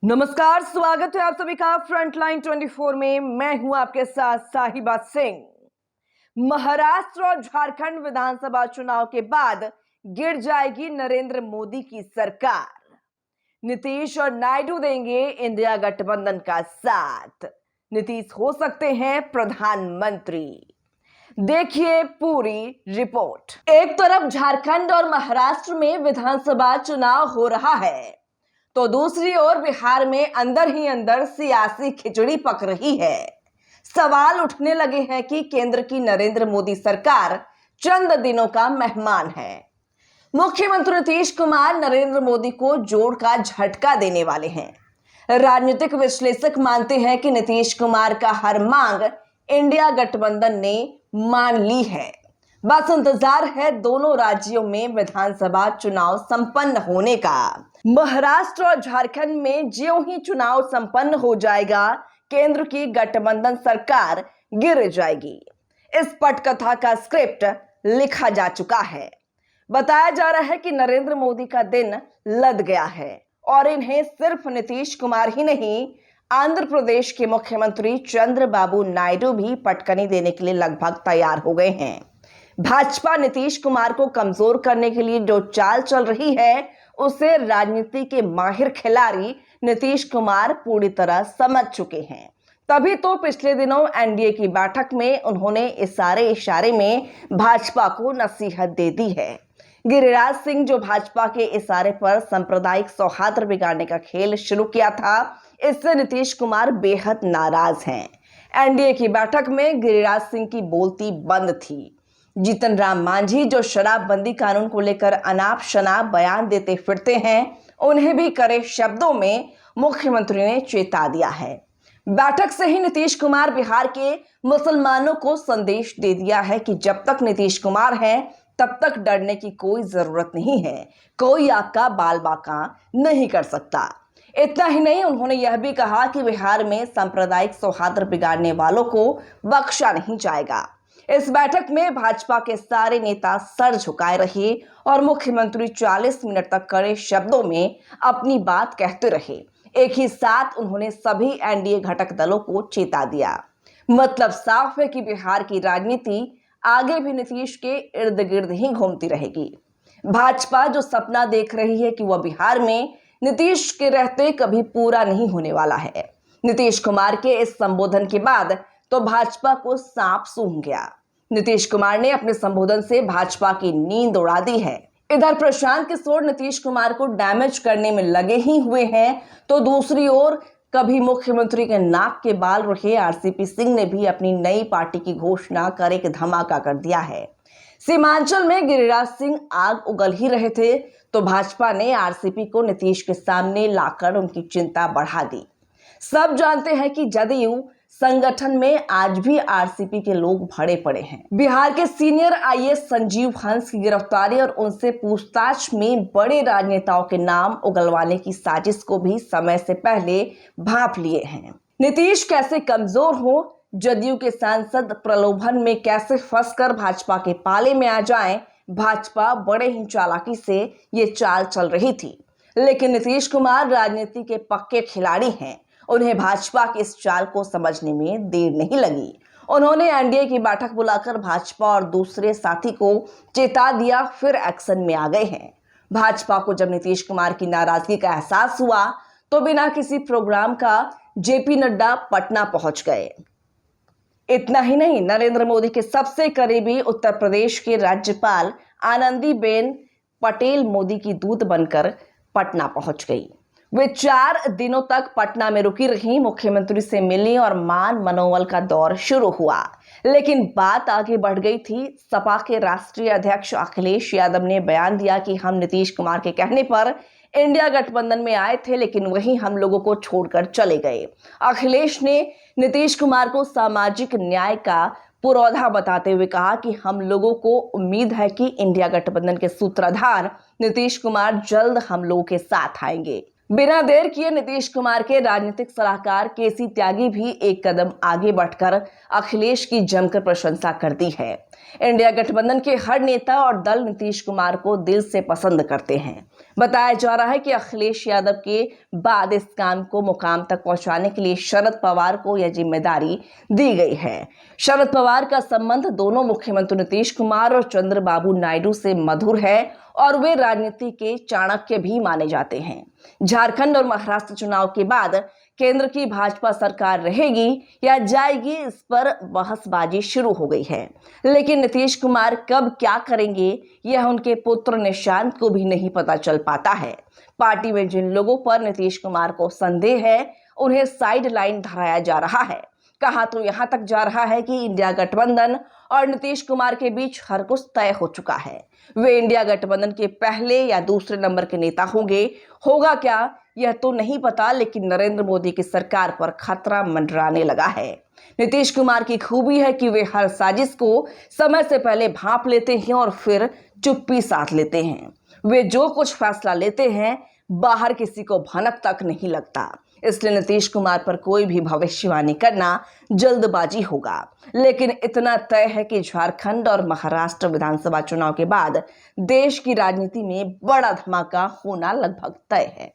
नमस्कार, स्वागत है आप सभी का फ्रंटलाइन 24 में। मैं हूं आपके साथ साहिबा सिंह। महाराष्ट्र और झारखंड विधानसभा चुनाव के बाद गिर जाएगी नरेंद्र मोदी की सरकार। नीतीश और नायडू देंगे इंडिया गठबंधन का साथ। नीतीश हो सकते हैं प्रधानमंत्री। देखिए पूरी रिपोर्ट। एक तरफ झारखंड और महाराष्ट्र में विधानसभा चुनाव हो रहा है, तो दूसरी ओर बिहार में अंदर ही अंदर सियासी खिचड़ी पक रही है। सवाल उठने लगे हैं कि केंद्र की नरेंद्र मोदी सरकार चंद दिनों का मेहमान है। मुख्यमंत्री नीतीश कुमार नरेंद्र मोदी को जोड़ का झटका देने वाले हैं। राजनीतिक विश्लेषक मानते हैं कि नीतीश कुमार का हर मांग इंडिया गठबंधन ने मान ली है। बस इंतजार है दोनों राज्यों में विधानसभा चुनाव संपन्न होने का। महाराष्ट्र और झारखंड में ज्यों ही चुनाव संपन्न हो जाएगा, केंद्र की गठबंधन सरकार गिर जाएगी। इस पटकथा का स्क्रिप्ट लिखा जा चुका है। बताया जा रहा है कि नरेंद्र मोदी का दिन लद गया है और इन्हें सिर्फ नीतीश कुमार ही नहीं, आंध्र प्रदेश के मुख्यमंत्री चंद्रबाबू नायडू भी पटकनी देने के लिए लगभग तैयार हो गए हैं। भाजपा नीतीश कुमार को कमजोर करने के लिए जो चाल चल रही है, उसे राजनीति के माहिर खिलाड़ी नीतीश कुमार पूरी तरह समझ चुके हैं। तभी तो पिछले दिनों एनडीए की बैठक में उन्होंने इशारे में भाजपा को नसीहत दे दी है। गिरिराज सिंह जो भाजपा के इशारे पर सांप्रदायिक सौहार्द बिगाड़ने का खेल शुरू किया था, इससे नीतीश कुमार बेहद नाराज हैं। एनडीए की बैठक में गिरिराज सिंह की बोलती बंद थी। जीतन राम मांझी जो शराबबंदी कानून को लेकर अनाप शनाप बयान देते फिरते हैं, उन्हें भी कड़े शब्दों में मुख्यमंत्री ने चेता दिया है। बैठक से ही नीतीश कुमार बिहार के मुसलमानों को संदेश दे दिया है कि जब तक नीतीश कुमार हैं, तब तक डरने की कोई जरूरत नहीं है। कोई आपका बाल बांका नहीं कर सकता। इतना ही नहीं, उन्होंने यह भी कहा कि बिहार में सांप्रदायिक सौहार्द बिगाड़ने वालों को बख्शा नहीं जाएगा। इस बैठक में भाजपा के सारे नेता सर झुकाए रहे और मुख्यमंत्री 40 मिनट तक कड़े शब्दों में अपनी बात कहते रहे। एक ही साथ उन्होंने सभी एनडीए घटक दलों को चेता दिया। मतलब साफ है कि बिहार की राजनीति आगे भी नीतीश के इर्द गिर्द ही घूमती रहेगी। भाजपा जो सपना देख रही है कि वह बिहार में नीतीश के रहते कभी पूरा नहीं होने वाला है। नीतीश कुमार के इस संबोधन के बाद तो भाजपा को सांप सूंघ गया। नीतीश कुमार ने अपने संबोधन से भाजपा की नींद उड़ा दी है। इधर प्रशांत किशोर नीतीश कुमार को डैमेज करने में लगे ही हुए हैं, तो दूसरी ओर कभी मुख्यमंत्री के नाक के बाल रहे आरसीपी सिंह ने भी अपनी नई पार्टी की घोषणा कर एक धमाका कर दिया है। सीमांचल में गिरिराज सिंह आग उगल ही रहे थे, तो भाजपा ने आरसीपी को नीतीश के सामने लाकर उनकी चिंता बढ़ा दी। सब जानते हैं कि जदयू संगठन में आज भी आरसीपी के लोग भरे पड़े हैं। बिहार के सीनियर आईएएस संजीव हंस की गिरफ्तारी और उनसे पूछताछ में बड़े राजनेताओं के नाम उगलवाने की साजिश को भी समय से पहले भांप लिए हैं। नीतीश कैसे कमजोर हो, जदयू के सांसद प्रलोभन में कैसे फंसकर भाजपा के पाले में आ जाएं, भाजपा बड़े ही चालाकी से ये चाल चल रही थी। लेकिन नीतीश कुमार राजनीति के पक्के खिलाड़ी हैं। उन्हें भाजपा की इस चाल को समझने में देर नहीं लगी। उन्होंने एनडीए की बैठक बुलाकर भाजपा और दूसरे साथी को चेता दिया, फिर एक्शन में आ गए हैं। भाजपा को जब नीतीश कुमार की नाराजगी का एहसास हुआ, तो बिना किसी प्रोग्राम का जेपी नड्डा पटना पहुंच गए। इतना ही नहीं, नरेंद्र मोदी के सबसे करीबी उत्तर प्रदेश के राज्यपाल आनंदीबेन पटेल मोदी की दूत बनकर पटना पहुंच गई। वे 4 दिनों तक पटना में रुकी रहीं, मुख्यमंत्री से मिली और मान मनोबल का दौर शुरू हुआ। लेकिन बात आगे बढ़ गई थी। सपा के राष्ट्रीय अध्यक्ष अखिलेश यादव ने बयान दिया कि हम नीतीश कुमार के कहने पर इंडिया गठबंधन में आए थे, लेकिन वही हम लोगों को छोड़कर चले गए। अखिलेश ने नीतीश कुमार को सामाजिक न्याय का पुरोधा बताते हुए कहा कि हम लोगों को उम्मीद है कि इंडिया गठबंधन के सूत्रधार नीतीश कुमार जल्द हम लोगों के साथ आएंगे। बिना देर किए नीतीश कुमार के राजनीतिक सलाहकार केसी त्यागी भी एक कदम आगे बढ़कर अखिलेश की जमकर प्रशंसा कर दी है। इंडिया गठबंधन के हर नेता और दल नीतीश कुमार को दिल से पसंद करते हैं। बताया जा रहा है कि अखिलेश यादव के बाद इस काम को मुकाम तक पहुंचाने के लिए शरद पवार को यह जिम्मेदारी दी गई है। शरद पवार का संबंध दोनों मुख्यमंत्री नीतीश कुमार और चंद्रबाबू नायडू से मधुर है और वे राजनीति के चाणक्य भी माने जाते हैं। झारखंड और महाराष्ट्र चुनाव के बाद केंद्र की भाजपा सरकार रहेगी या जाएगी, इस पर बहसबाजी शुरू हो गई है। लेकिन नीतीश कुमार कब क्या करेंगे, यह उनके पुत्र निशांत को भी नहीं पता चल पाता है। पार्टी में जिन लोगों पर नीतीश कुमार को संदेह है, उन्हें साइड लाइन धराया जा रहा है। कहा तो यहां तक जा रहा है कि इंडिया गठबंधन और नीतीश कुमार के बीच हर कुछ तय हो चुका है। वे इंडिया गठबंधन के पहले या दूसरे नंबर के नेता होंगे। होगा क्या यह तो नहीं पता, लेकिन नरेंद्र मोदी की सरकार पर खतरा मंडराने लगा है। नीतीश कुमार की खूबी है कि वे हर साजिश को समय से पहले भांप लेते हैं और फिर चुप्पी साध लेते हैं। वे जो कुछ फैसला लेते हैं, बाहर किसी को भनक तक नहीं लगता। इसलिए नीतीश कुमार पर कोई भी भविष्यवाणी करना जल्दबाजी होगा। लेकिन इतना तय है कि झारखंड और महाराष्ट्र विधानसभा चुनाव के बाद देश की राजनीति में बड़ा धमाका होना लगभग तय है।